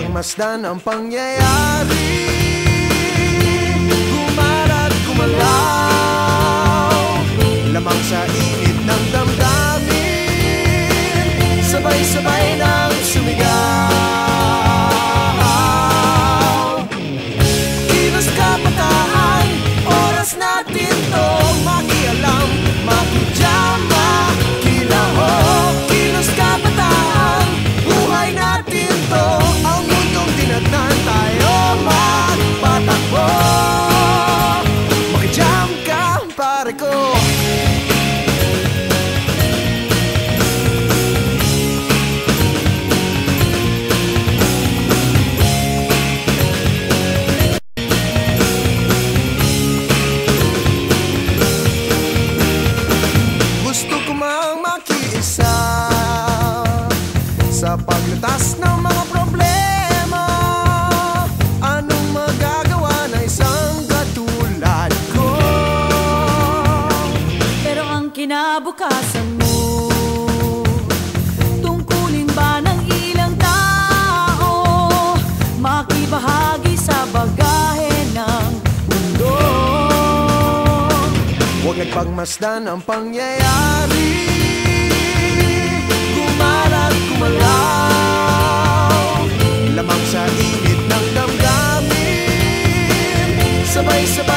pagmasdan ang pangyayari, gumarat gumalaw, lamang sa init ng damdamin, sabay-sabay nang sumigaw. Kilos kabataan, oras natin to makialam, makijam, makilahok. Kilos kabataan, buhay natin to, ang mundong tinatnan tayo magpatakbo. Makijam ka, pare ko. Sa paglutas ng mga problema, anong magagawa na isang katulad ko? Pero ang kinabukasan mo, tungkulin ba ng ilang tao makibahagi sa bagahe ng mundo? Huwag nagpagmasdan ang pangyayari, gumarat gumalaw, lamang sa init ng damdamin, sabay-sabay